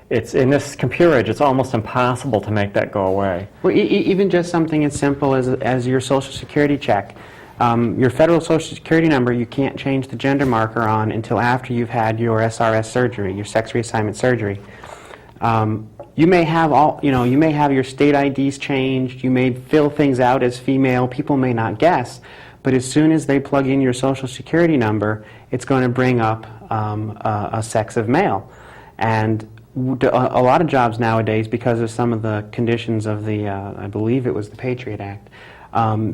it's in this computer age, it's almost impossible to make that go away. Well, even just something as simple as your Social Security check. Your federal Social Security number, you can't change the gender marker on until after you've had your SRS surgery, your sex reassignment surgery. You may have you may have your state IDs changed. You may fill things out as female. People may not guess, but as soon as they plug in your Social Security number, it's going to bring up a sex of male. And a lot of jobs nowadays, because of some of the conditions of the, I believe it was the Patriot Act,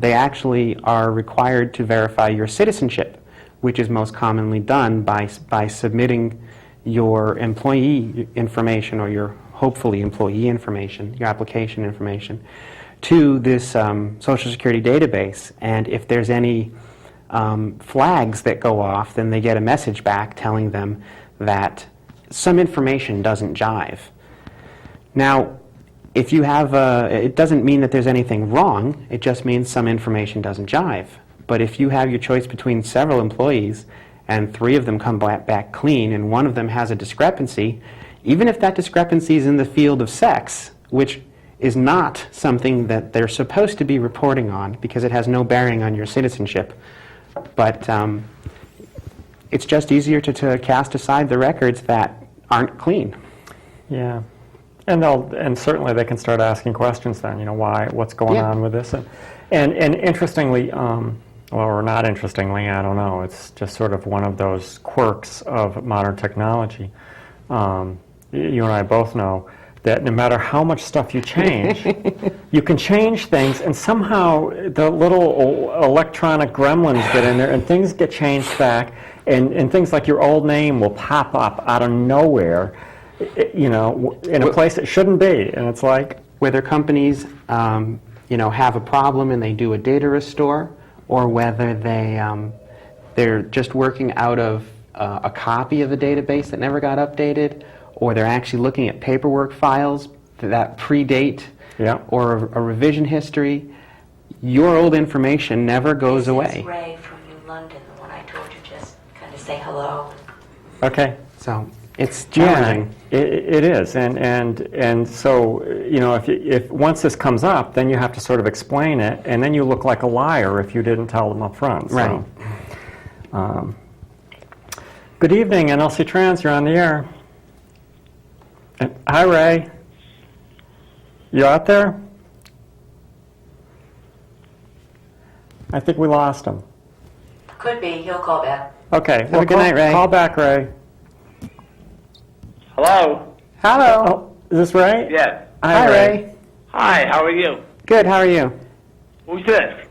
they actually are required to verify your citizenship, which is most commonly done by submitting your employee information or your hopefully employee information, your application information, to this Social Security database. And if there's any flags that go off, then they get a message back telling them that some information doesn't jive. Now, if you have it doesn't mean that there's anything wrong, it just means some information doesn't jive. But if you have your choice between several employees and 3 of them come back clean and 1 of them has a discrepancy, even if that discrepancy is in the field of sex, which is not something that they're supposed to be reporting on because it has no bearing on your citizenship, but it's just easier to cast aside the records that aren't clean. Yeah, and certainly they can start asking questions then. What's going on with this? And interestingly, or not interestingly, I don't know. It's just sort of one of those quirks of modern technology. You and I both know that no matter how much stuff you change, you can change things, and somehow the little electronic gremlins get in there, and things get changed back, and things like your old name will pop up out of nowhere, in a place it shouldn't be, and it's like whether companies, have a problem and they do a data restore, or whether they're just working out of a copy of a database that never got updated, or they're actually looking at paperwork files that predate or a revision history. Your old information never goes away. This is Ray from New London, the one I told you just kind of say hello. Okay. So it's challenging. Yeah, it is, and so if once this comes up, then you have to sort of explain it, and then you look like a liar if you didn't tell them up front. So. Right. Good evening, nlcTrans. You're on the air. Hi, Ray. You out there? I think we lost him. Could be. He'll call back. Okay. Have a good night, Ray. Call back, Ray. Hello? Hello. Oh, is this Ray? Yes. Hi, Ray. Hi, how are you? Good, how are you? Who's this?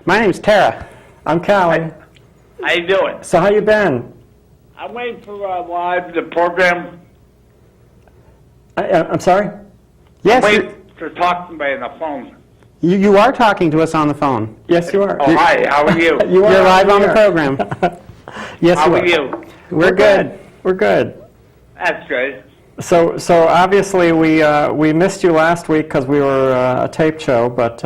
My name's Tara. I'm Callie. How you doing? So how you been? I'm waiting for live the program. I'm sorry? Yes, Wait to talk to somebody on the phone. you are talking to us on the phone. Yes, you are. Oh, hi, how are you? You are You're live on the air. program. Yes, How you are you? We're good. We're good. That's good. So obviously we missed you last week because we were a tape show, but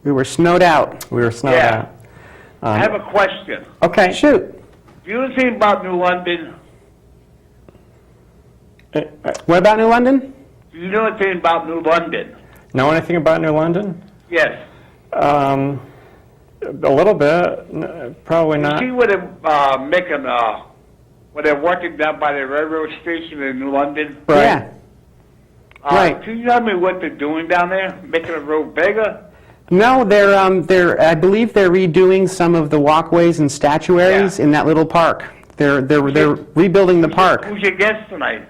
We were snowed out. we were snowed Yeah. out. I have a question. Okay. Shoot. Do you know anything about New London? What about New London? Do you know anything about New London? Know anything about New London? Yes. A little bit. Probably You not. see what they're making, what they're working down by the railroad station in New London? Right. Yeah. Right. Can you tell me what they're doing down there? Making the road bigger? No, they're I believe they're redoing some of the walkways and statuaries in that little park. They're rebuilding the park. Who's your guest tonight?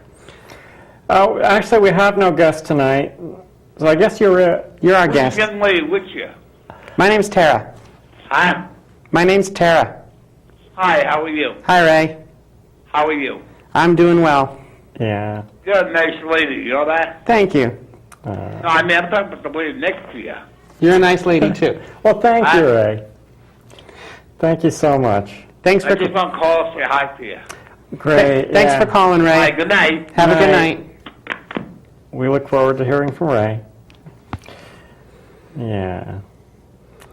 Oh, actually, we have no guest tonight. So I guess you're it. You're our Who's guest. the young lady with you? My name's Tara. Huh? My name's Tara. Hi, how are you? Hi, Ray. How are you? I'm doing well. Yeah. You're a nice lady, you know that? Thank you. No, I mean, I'm talking about the lady next to you. You're a nice lady, too. Well, thank you, Ray. Thank you so much. Thanks I for just want to call and say hi to you. Great. Thanks yeah. for calling, Ray. Hi, good night. Have a good Night. night. We look forward to hearing from Ray. Yeah.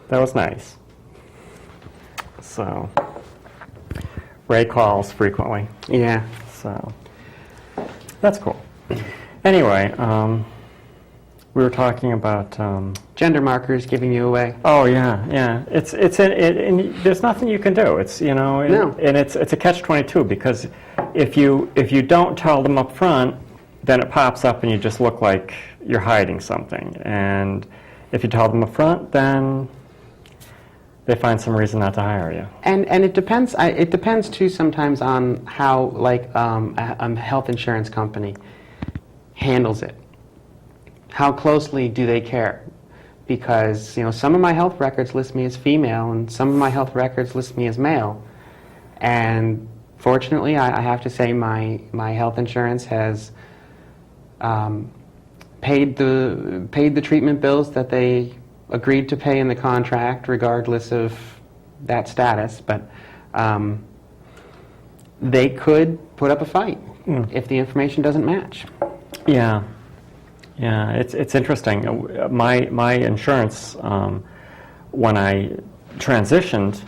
That was nice. So, Ray calls frequently. Yeah. So, That's cool. Anyway, we were talking about. Gender markers giving you away. Oh yeah. And there's nothing you can do. It's No. and it's a catch-22 because if you don't tell them up front, then it pops up and you just look like you're hiding something. And if you tell them up front, then they find some reason not to hire you. And it depends. It depends too sometimes on how a health insurance company handles it. How closely do they care? Because some of my health records list me as female, and some of my health records list me as male. And fortunately, I have to say my health insurance has paid the treatment bills that they agreed to pay in the contract, regardless of that status. But they could put up a fight if the information doesn't match. Yeah, it's interesting. My insurance, when I transitioned,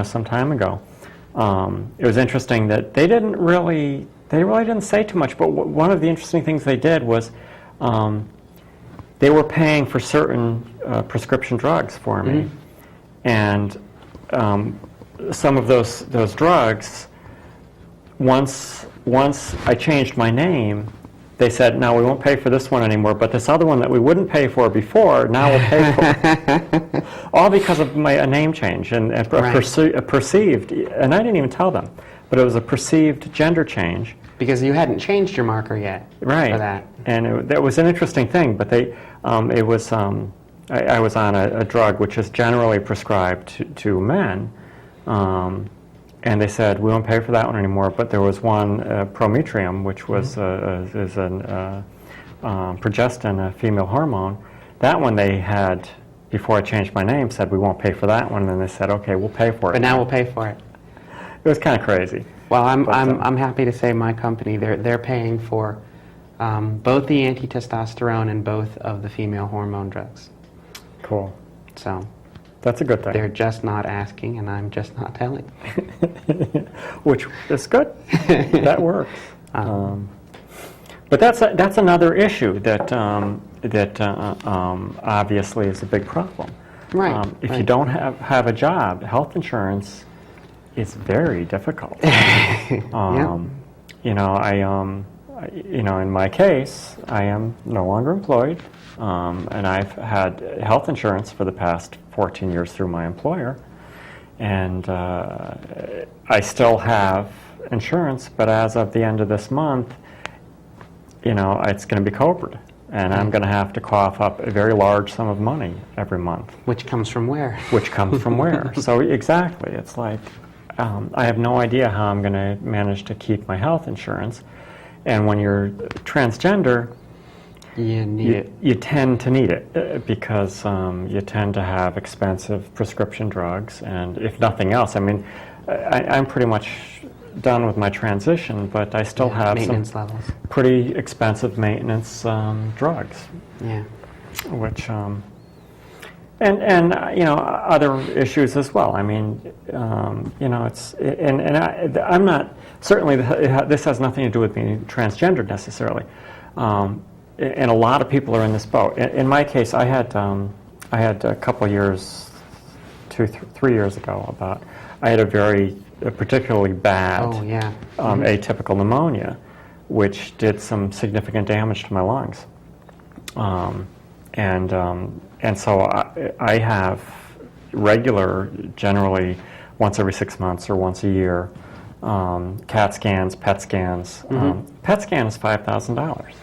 some time ago, it was interesting that they really didn't say too much. But one of the interesting things they did was they were paying for certain prescription drugs for me, and some of those drugs. Once I changed my name, they said, "No, we won't pay for this one anymore, but this other one that we wouldn't pay for before, now we'll pay for." All because of a name change and a perceived, and I didn't even tell them, but it was a perceived gender change. Because you hadn't changed your marker yet. Right. For that. And that was an interesting thing, but I was on a drug which is generally prescribed to men. And they said, we won't pay for that one anymore, but there was one, prometrium, which was is an progestin, a female hormone. That one they had, before I changed my name, said, we won't pay for that one, and then they said, okay, we'll pay for it. But now we'll pay for it. It was kind of crazy. Well, I'm happy to say my company, they're paying for both the anti-testosterone and both of the female hormone drugs. Cool. So That's a good thing. they're just not asking, and I'm just not telling. Which is good. That works. But that's another issue that obviously is a big problem. Right. If you right. don't have a job, health insurance is very difficult. In my case, I am no longer employed, and I've had health insurance for the past 14 years through my employer, and I still have insurance, but as of the end of this month, it's going to be covered, and I'm going to have to cough up a very large sum of money every month. Which comes from where? Which comes from where? So exactly, it's like I have no idea how I'm going to manage to keep my health insurance. And when you're transgender, You need it. you tend to need it because you tend to have expensive prescription drugs, and if nothing else, I'm pretty much done with my transition, but I still have maintenance some levels. pretty expensive maintenance drugs, Yeah. which and other issues as well. It's I'm not certainly this has nothing to do with being transgender necessarily, and a lot of people are in this boat. In my case, I had a couple years, 3 years ago, I had a particularly bad atypical pneumonia, which did some significant damage to my lungs. And so I have regular, generally once every 6 months or once a year, CAT scans, PET scans. PET scan is $5,000.